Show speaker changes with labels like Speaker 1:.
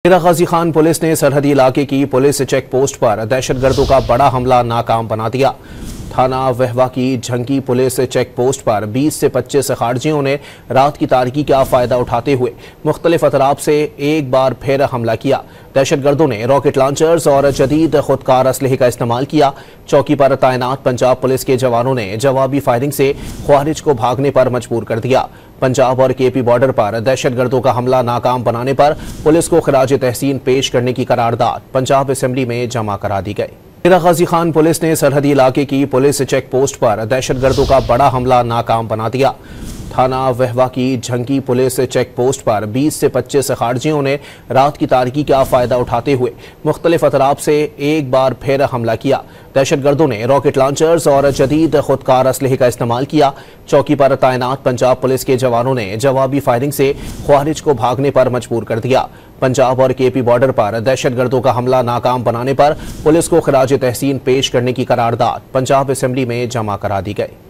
Speaker 1: डेरा Ghazi Khan police ने सरहदी इलाके की पुलिस चेक पोस्ट पर दहशतगर्दों का बड़ा हमला नाकाम बना दिया। थाना वहवा की झंकी पुलिस चेक पोस्ट पर 20 से 25 खारजियों ने रात की तारीकी का फायदा उठाते हुए मुख्तलिफ अतराफ से एक बार फिर हमला किया। दहशतगर्दों ने रॉकेट लॉन्चर्स और जदीद खुदकार असलहे का इस्तेमाल किया। चौकी पर तैनात पंजाब पुलिस के जवानों ने जवाबी फायरिंग से ख्वारिज को भागने पर मजबूर कर दिया। पंजाब और केपी बॉर्डर पर दहशतगर्दों का हमला नाकाम बनाने पर पुलिस को खराज तहसीन पेश करने की करारदाद पंजाब असेंबली में जमा करा दी गई। डेरा गाजी खान पुलिस ने सरहदी इलाके की पुलिस चेक पोस्ट पर दहशतगर्दों का बड़ा हमला नाकाम बना दिया। थाना वहवा की झंकी पुलिस चेक पोस्ट पर 20 से 25 खारजियों ने रात की तारीकी का फायदा उठाते हुए मुख्तलिफ अतराफ से एक बार फिर हमला किया। दहशतगर्दों ने रॉकेट लॉन्चर्स और जदीद खुदकार असलहे का इस्तेमाल किया। चौकी पर तैनात पंजाब पुलिस के जवानों ने जवाबी फायरिंग से ख्वारिज को भागने पर मजबूर कर दिया। पंजाब और केपी बॉर्डर पर दहशतगर्दों का हमला नाकाम बनाने पर पुलिस को खराज तहसीन पेश करने की करारदाद पंजाब असेंबली में जमा करा दी गई।